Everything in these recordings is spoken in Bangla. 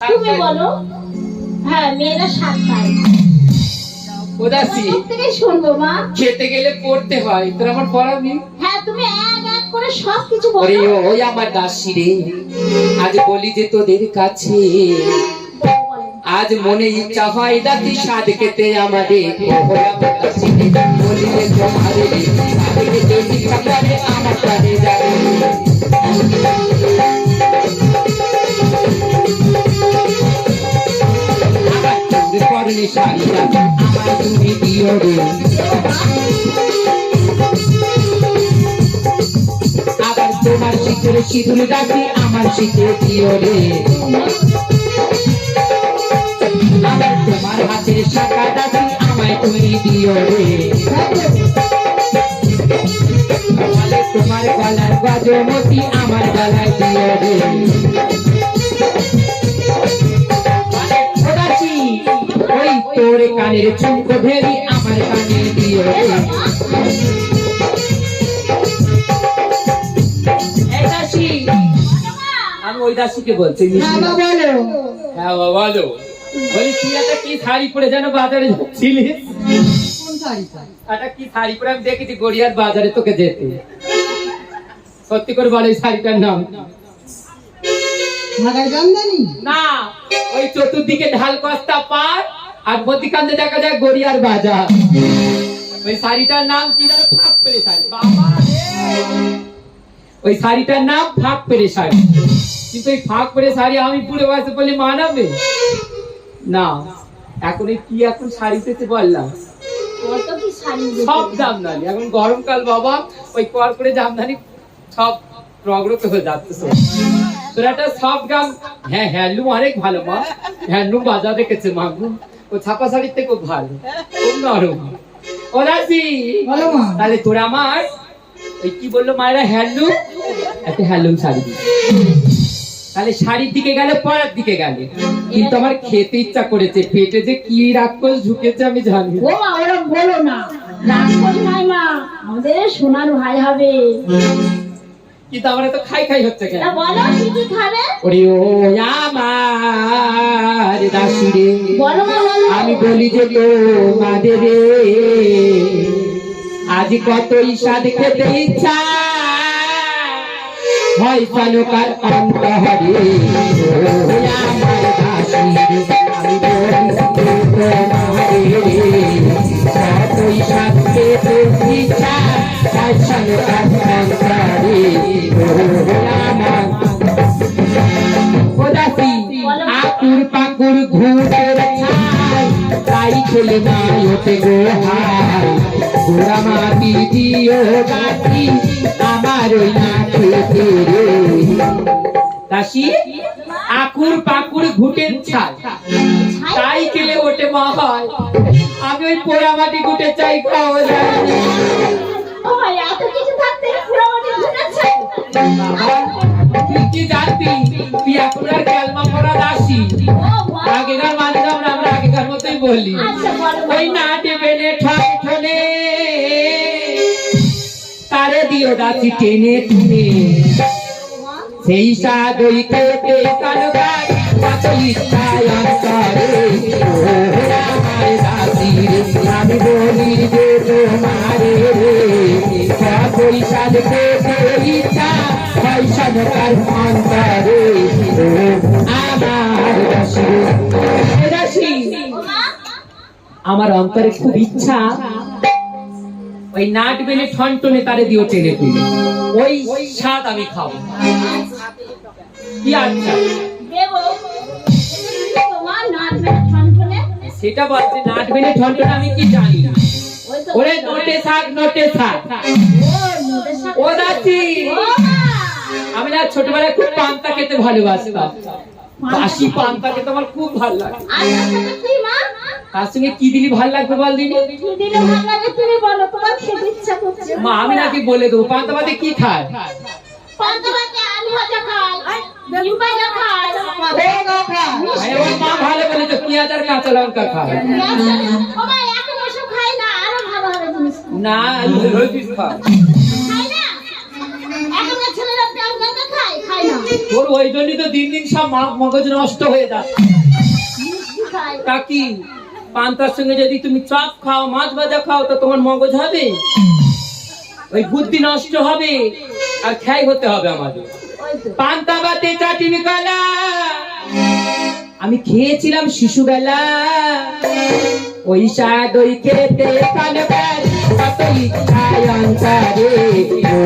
তুমি বলো। হ্যাঁ, মেয়েরা সাত পায়। উদাসী থেকে শুনবো মা। খেতে গেলে পড়তে হয়, তোর আমার পড়াবি। হ্যাঁ, তুমি এক এক করে সব কিছু বলো। ওরে ওই আমার দাসী রে, আজ বলি যে তোদের কাছে, আজ মনে ইচ্ছা হয় দাদি স্বাদ খেতে আমাদের। ওই আমার দাসী রে, বলি যে তোমারে স্বাদ খেতে ইচ্ছা করে আমার প্রাণে যাবে। আবার তোর পরনে শাড়িটা আমার তুমি দিও রে, আবার তোমার শীতের সিঁদুর ডাকি আমার শীতে দিও রে, আবার তোমার হাতের শাখা ডাকি আমায় তুমি দিও রে, তোমার গলার গজমতি আমার গলায় দিও রে। ওই তোর কানের চুমকো ধেরি আমার কানে দিও রে। আমি ওই দাসীকে বলছি। হ্যাঁ বলো। বলি তুই একটা কি শাড়ি পরে যেন বাজারে যাচ্ছিলিস? একটা কি শাড়ি পরে আমি দেখেছি গড়িয়ার বাজারে তোকে যেতে। সত্যি করে বলো এই শাড়িটার নাম। না, ওই চতুর্দিকে ঢাল কস্তা পার আর মধ্যিখানে দেখা যায় গড়িয়ার বাজার। ওই শাড়িটার নাম কি জানো? ফাঁক পেরে শাড়ি। বাবা ওই শাড়িটার নাম ফাঁক পেরে শাড়ি। কিন্তু এই ফাঁক পেরে শাড়ি আমি পুরো বয়সে বলে মানাবে না। এখন এই কি এখন শাড়ি পেতে বললাম সব জামদানি। এখন গরমকাল বাবা, ওই পর করে জামদানি সব প্রগ্রত হয়ে যাচ্ছে। তোরা একটা সব গাম। হ্যাঁ, হ্যান্ডলুম অনেক ভালো মা, হ্যান্ডলুম বাজার রেখেছে মা। ও ছাপা শাড়ির থেকে খুব ভালো, খুব নরম। ও রাশি তাহলে তোরা আমার ওই কি বললো মায়েরা, হ্যান্ডলুম একটা হ্যান্ডলুম শাড়ি দিবে। তাহলে শাড়ির দিকে গেলে পরার দিকে গেলে, কিন্তু আমার খেতে ইচ্ছা করেছে। পেটে যে কি রাক্ষস ঢুকেছে আমি জানি। ও মা, ওরা বলো না, রাক্ষস নাই মা, আমাদের সোনার ভাই হবে। কিন্তু আমার তো খাই খাই হচ্ছে কেন? বলো কি কি খাবে? ওরে ও আমার দাসী রে, বলো মা, বলো। আমি বলি যে তো মাদে রে, আজ কতই স্বাদ খেতে ইচ্ছা হয় সানুকার অন্তরে। ও আমার দাসী রে, আমি বলি যে তোমারে রে, কতই স্বাদ খেতে ইচ্ছা হয় সানুকার অন্তরে। আকুর পাকুর ঘুটের ছাই, তাই ছেলে নাই ওঠে গো হাই। গোড়া মাটি দিও গাছি আমার ওই না খেতে রে। দাসী, আকুর পাকুর ঘুটের ছাই তাই খেলে ওঠে মা হয়। আমি ওই পোড়া মাটি ঘুটে চাই খাওয়া যায়। ও ভাই, এত কিছু থাকতে পুরোপুরি ঘুরেছে। তুই কি জানতি তুই এখন আর ক্যালমা পড়া দাসী? আগেকার মানুষ আমরা আগেকার মতোই বলি। ওই নাটে বেনে ঠনে ঠনে তারে দিও দাসী টেনে টেনে, সেই স্বাদ ওই খেতে কানগার ইচ্ছায় অন্তরে। আমার দাসী রে, আমি বলি যে তোমারে রে, কতই স্বাদ খেতে ইচ্ছা হয় সানুকার অন্তরে। আমার দাসী রে, দাসী আমার অন্তরে খুব ইচ্ছা ওই নাট বেলে ঠনটনে তারে দিও টেনে টেনে, ওই স্বাদ আমি খাবো। কি আচ্ছা সেটা বলছে, নাট বেলে ঠনটনে আমি কি জানি। ওরে নোটে শাক, নোটে শাক। ও দাসী, আমি না ছোটবেলায় খুব পান্তা খেতে ভালোবাসতাম। বাসি পান্তা খেতে আমার খুব ভালো লাগে। তার সঙ্গে কি দিলি ভালো লাগবে বল দিনি? মা আমি নাকি বলে দেবো পান্তা ভাতে কি খায়? মা ভালো বলে তো পেঁয়াজ আর কাঁচা লঙ্কা খায়। না রোজ খায়। ছেলেরা খায় না। তোর ওই জন্যই তো দিন দিন সব মগজ নষ্ট হয়ে যায়। মিষ্টি খাই। তা কি পান্তার সঙ্গে যদি তুমি চপ খাও, মাছ ভাজা খাও, তো তোমার মগজ হবে, ওই বুদ্ধি নষ্ট হবে, আর খাই হতে হবে আমাদের। ওই তো। পান্তা ভাতে চাটনি কলা আমি খেয়েছিলাম শিশুবেলা, ওই স্বাদ ওই খেতে কানবার কত ইচ্ছায় অন্তরে। ও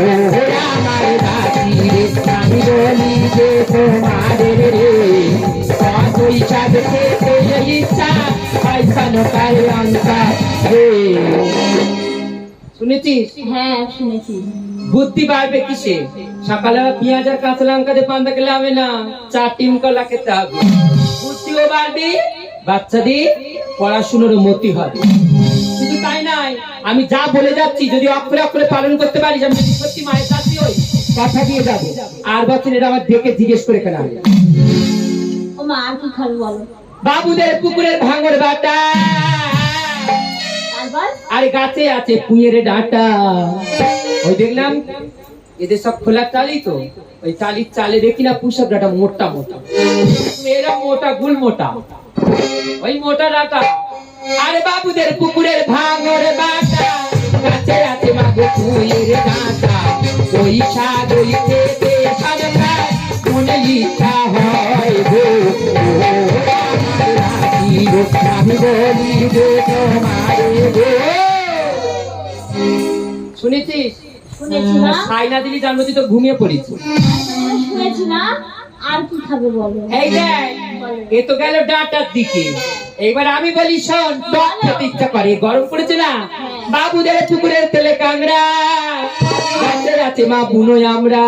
আমার দাসি রে, আমি বলি যে তোমাদের রে, কত ওই স্বাদ খেতে ইচ্ছা হয় কানবার অন্তরে। শুনেছিস? হ্যাঁ শুনেছি। বুদ্ধি বাড়বে কিসে? সকালবেলা পেঁয়াজ আর কাঁচা লঙ্কা দিয়ে পান্তা খেলে হবে না, চাটনি কলা খেতে হবে। বুদ্ধিও বাড়বে, বাচ্চাদের পড়াশোনারও মতি হবে। শুধু তাই নয়, আমি যা বলে যাচ্ছি যদি অক্ষরে অক্ষরে পালন করতে পারিস, আমি যদি সত্যি মায়ের কাছে ওই কথা দিয়ে যাবো। আর বছর এটা আমার দেখে জিজ্ঞেস করে কেন হবে। ও মা আর কি খাবে বলো? বাবুদের পুকুরের ভাঙর বাটা, তারপর আর গাছে আছে পুঁয়ের ডাঁটা। ওই দেখলাম এদের সব খোলা চালি, তো ওই চালির চালে দেখি না পুষক ডাঁটা মোটা মোটা, মেয়েরা মোটা গুল মোটা, ওই মোটা ডাঁটা। আরে বাবুদের পুকুরের ভাঙর বাটা, গাছে আছে মাগো পুঁয়ের ডাঁটা, ওই স্বাদ ওই খেতে সরকার মনে ইচ্ছা হয় গো। আমি বলি যে তোমারে গো। শুনেছিস? শুনেছি না। সাইনা দিলি জানবো তুই তো ঘুমিয়ে পড়িস। শুনেছি না। আর কি খাবে বলো? এই দেখ, এ তো গেল ডাঁটার দিকে, এইবার আমি বলি শোন, টক খেতে ইচ্ছা করে, গরম পড়েছে না। বাবুদের পুকুরের তেলে কাংড়া, গাছে আছে মা বুনোই আমরা,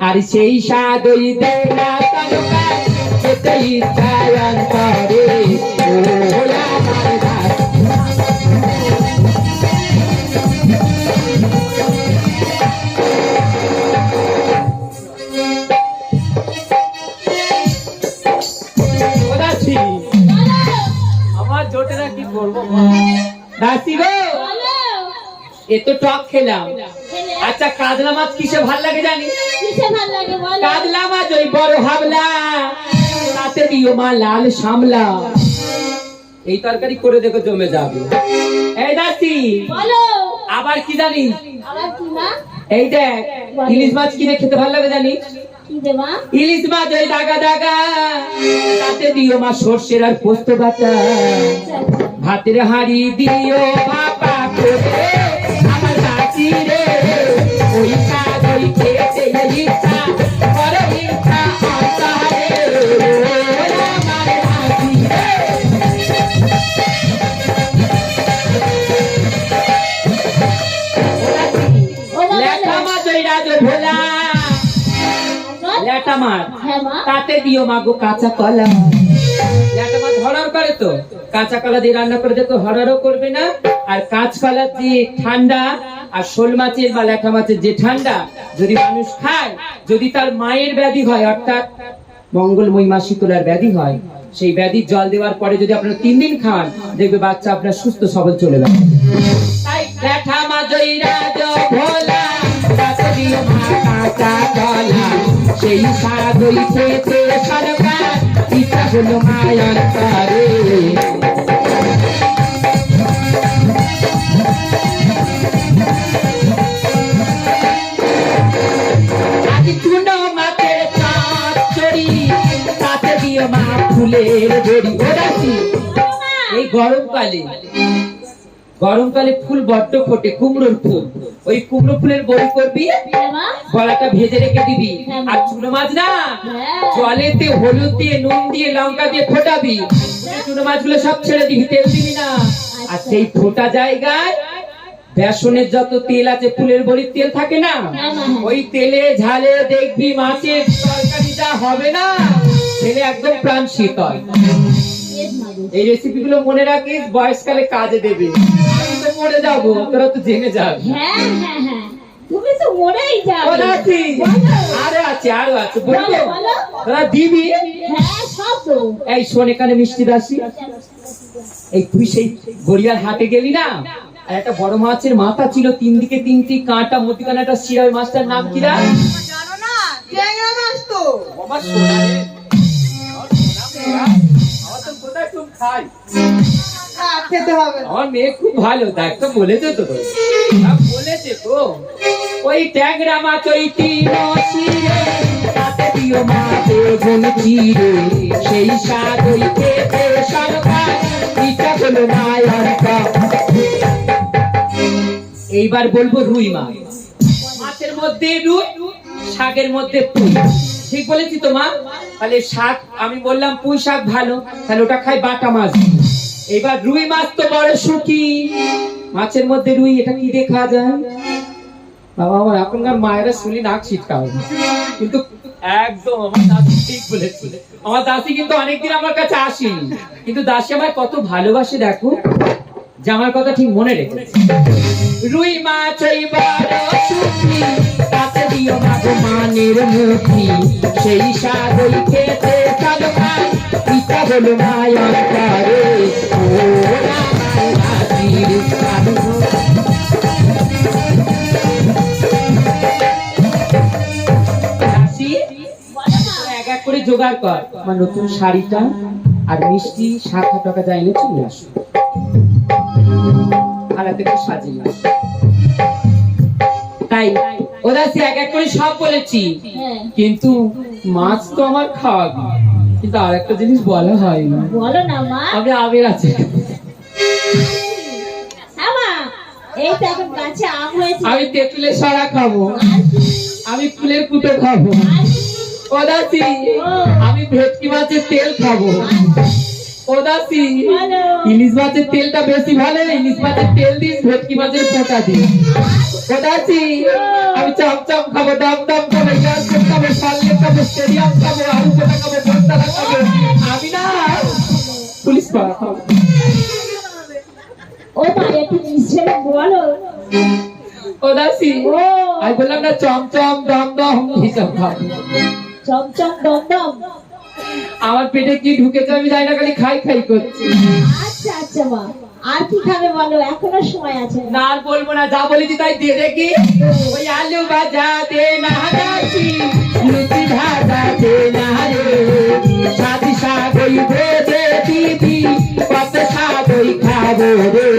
আর সেই স্বাদ ওই দেয় না কানকার খেতে ইচ্ছা অন্তরে। ও আমার দাস। ও দাসি, আমার জোটে না, কি করবো দাসি গো? বলো। এ তো টক খেলাম। খেলে আচ্ছা কাতলা মাছ কিসে ভাল লাগে জানি? কিসে ভালো লাগে বলো? কাতলা মাছ ওই বড় হাবলা, তাতে দিও মা লাল সামলা, এই তরকারি করে দেখো জমে যাবে। এই দাসি বলো। আবার কি জানিস? আবার কি না? এই দেখ, ইলিশ মাছ কিনে খেতে ভালো লাগে জানিস? কি দেবা? ইলিশ মাছ ওই দাগা দাগা, তাতে দিও মা সর্ষের আর পোস্ত বাটা, ভাতের হাঁড়ি দিও বাবা করে আমার দাসি রে, ওই স্বাদ ওই খেতে ইচ্ছা করে ইচ্ছা অন্তরে। ও আমার দাসি রে। ল্যাটা মাছ ওই রাজ ভোলা, ল্যাটা মাছ হ্যাঁ মা। তাতে দিও মাগো কাঁচা কলা। ল্যাটা মাছ হরড় করে, তো কাঁচা কলা দিয়ে রান্না করে দেখো, হরড়ও করবে না। আর কাঁচকলা যে ঠান্ডা, আর শোল মাছের বা ল্যাটা মাছের যে ঠান্ডা যদি মানুষ খায়, যদি তার মায়ের ব্যাধি হয়, অর্থাৎ মঙ্গলময়ী মা শীতলার ব্যাধি হয়, সেই ব্যাধির জল দেওয়ার পরে যদি আপনারা 3 দিন খান, দেখবে বাচ্চা আপনার সুস্থ সবল চলে যাবে। তাই ল্যাটা মাছ ওই রাজ ভোলা, তাতে দিও মা কাঁচা কলা, সেই স্বাদ ওই খেতে সরকার ইচ্ছা হলো মায়ার করে। আজ চুনো মাছের চচ্চড়ি, তাতে দিও মা ফুলের বড়ি। ও দাসি, এই গরমকালে ফুল বড্ড ফোটে, কুমড়োর ফুল, ওই কুমড়ো ফুলের বড়ি করবি, হ্যাঁ মা। গলাটা ভেজে রেখে দিবি। আর চুনো মাছ না হ্যাঁ। জলেতে হলুদ দিয়ে নুন দিয়ে লঙ্কা দিয়ে ফোটাবি, চুনো মাছগুলো সব ছেড়ে দিবি, তেল দিবি না। আর সেই ফোটা জায়গায় বেসনের যত তেল আছে, ফুলের বড়ির তেল থাকে না, ওই তেলে ঝালে দেখবি মাছের তরকারিটা হবে না, ছেলে একদম প্রাণ শীতল। এই রেসিপি গুলো মনে রাখিস, বয়সকালে কাজে দেবে। আমি তো মরে যাবো, তোরা তো জেনে যাবি। হ্যাঁ হ্যাঁ হ্যাঁ, তুমি তো মরেই যাবে। ও দাসি, বলো। আরো আছে বলবো, বলো, বলো। তোরা দিবি। হ্যাঁ সব তো। এই শোন, এখানে মিষ্টি দাসি, এই তুই সেই গড়িয়ার হাটে গেলি না, আর একটা বড় মাছের মাথা ছিল, 3 দিকে 3টি কাঁটা, মতিকানা একটা শিরা, ওই মাছটার নাম কি রা? জানো না ট্যাংরা মাছ তো। আমার সোনা রে, আমার সোনা মেয়েরা, আমার তো কোথায় খুব খাই। খেতে হবে না। আমার মেয়ে খুব ভালো, দেখ তো বলেছে তো তোর। বলেছে তো ওই ট্যাংরা মাছ ওই তিন শিরে তাতে দিও মা বেগুন চিরে সেই স্বাদ ওই খেতে সরকার ইচ্ছা হলো মায়ের কাপ। এইবার বলবো রুই মাছ। মাছের মধ্যে রুই, শাকের মধ্যে পুঁই। ঠিক বলেছি তো মা? তাহলে শাক আমি বললাম পুঁই শাক ভালো, তাহলে ওটা খাই বাটা মাছ। এবার রুই মাছ তো বড় সুখী, মাছের মধ্যে রুই, এটা কি দিয়ে খাওয়া যায়? বাবা আমার এখনকার মায়েরা শুনি নাক ছিটকাও, কিন্তু একদম আমার দাদি ঠিক বলেছে। আমার দাসি কিন্তু অনেকদিন আমার কাছে আসেনি, কিন্তু দাসী আমায় কত ভালোবাসে দেখো, যে আমার কথা ঠিক মনে রেখেছে। রুই মাছ এই বড় সুখী তাতে দিও মাগো মানের মুখি সেই স্বাদ ওই খেতে সরকার ইচ্ছা হলো মায়ের করে ও রামার দাসির এক এক করে জোগাড় কর, আমার নতুন শাড়িটা আর মিষ্টি 7 টাকা যা এনে চলে আসো, আলাদা করে সাজিয়ে। তাই ওরা সে এক এক করে সব বলেছি, হ্যাঁ কিন্তু মাছ তো আমার খাওয়াবি, কিন্তু আর একটা জিনিস বলা হয়নি। বলো না মা। আমি আমের আছে, হ্যাঁ মা, এই তো এখন গাছে আম হয়েছে। আমি তেঁতুলের সরা খাবো, আর কি? আমি ফুলের কুটো খাবো, আর কি? ওদাসি আমি ভেটকি মাছের তেল খাবো, ওদাসি বলো। ইলিশ মাছের তেলটা বেশি ভালো, ইলিশ মাছের তেল দিস, ভেটকি মাছের পোটা দিস। ওদাসি আমি চমচম খাবো, দম দম খাবো, ইয়ারকোট খাবো, সাল্লে খাবো, স্টেডিয়াম খাবো, আলু পোটা খাবো, ভর্তালা খাবো, আমি না পুলিশ পাড়া খাবো। ও মা একটু মিষ্টি বলো। ওদাসি ও আমি বললাম না চমচম দম দম হিসাব খাবো। চমচম দমদম। আমার পেটে কি ঢুকেছে আমি জানি না, খালি খাই খাই করছি। আচ্ছা আচ্ছা মা, আর কি খাবে বলো, এখনো সময় আছে। না আর বলবো না, যা বলেছি তাই দিয়ে দেখি। ওই আলু ভাজা দে না দাসি, লুচি ভাজা দে না রে, সাথী শাক ওই ভেজে দিবি, কত শাক ওই খাবো রে,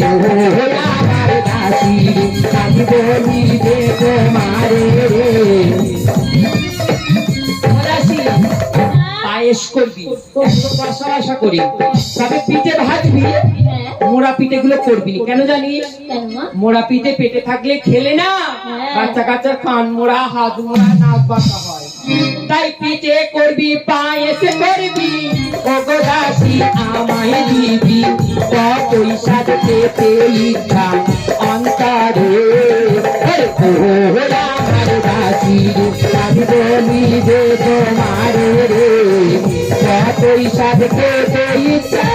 ও আমার দাসি আমি বলি দে তোমারে রে। ও দাসি, পায়েস করবি, কষা কষা করি, তবে পিঠে ভাজবি, হ্যাঁ মোড়া পিঠে গুলো করবি, কেন জানিস? কেন মা? মোড়া পিঠে পেটে থাকলে খেলে না হ্যাঁ। বাচ্চা কাচ্চার কান মোড়া, হাত মোড়া, নাক বাঁকা হয়, তাই পিঠে করবি, পায়েস করবি, ও গো দাসি আমায় দিবি, কতই সাজ পেতে ইচ্ছা অন্তরে, ও আমার দাসি আমি বলি যে তোমারে রে, কতই সাজ পেতে ইচ্ছা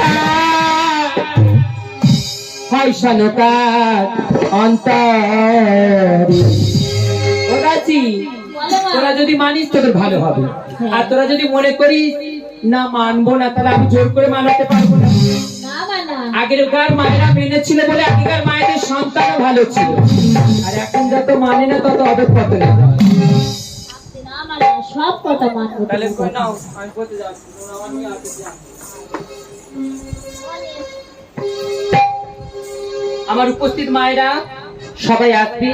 হয় সনকার অন্তরে। ও দাসি বলো মা। তোরা যদি মানিস তোদের ভালো হবে, আর তোরা যদি মনে করিস না মানবো না, তাহলে আমি জোর করে মানাতে পারবো না। না মা না। আগেরকার মায়েরা মেনেছিল বলে আগেকার মায়েদের সন্তানও ভালো ছিল, আর এখন যত মানে না তত অবেদ পতনে হয়। না মা না, সব কথা মানবো। তাহলে তোমার কথা। নাও, আমি বলতে যাচ্ছি, তোমরা আমার নিয়ে আসতে যাও। আমার উপস্থিত মায়েরা সবাই আসবে,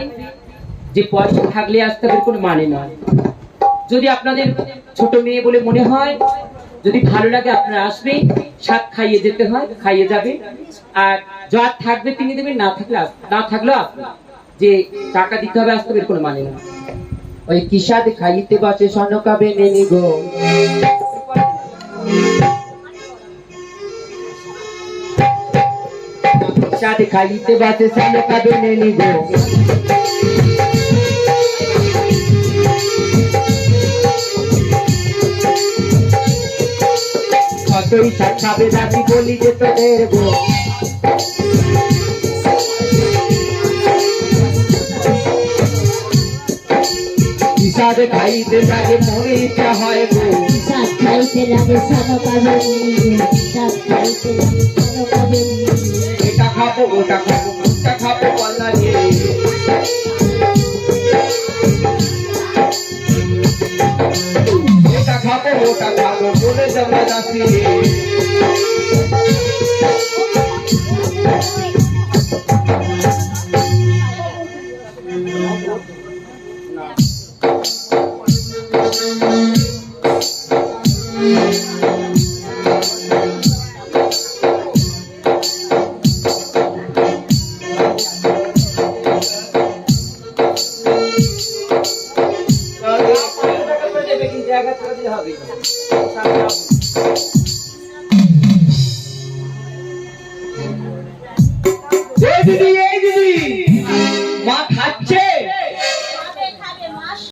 যে পয়সা থাকলে আসতে হবে কোনো মানে নয়। যদি আপনাদের ছোট মেয়ে বলে মনে হয়, যদি ভালো লাগে আপনারা আসবেন, সাত খাইয়ে যেতে হয় খাইয়ে যাবে, আর যার থাকবে তিনি দেবেন, না থাকলে না থাকলেও আসবে, যে টাকা দিতে হবে আসতে হবে কোনো মানে না। ওই কিসাদ খাইতে বাঁচে সনকাবে নেনি গো, কিসাদ খাইতে বাঁচে সনকাবে নেনি গো, কতই খাবে দাবি বলি যে তোদের গো, কিসাদ খাইতে লাগে মনে ইচ্ছা হয় গো, সাত খাইতে লাগে সানো পাবে, সাত খাইতে লাগে সানো পাবে। এটা খাবো ওটা খাবো ওটা খাবো বলা রে, ওটা খাবো বলে যাবে দাসি দিদি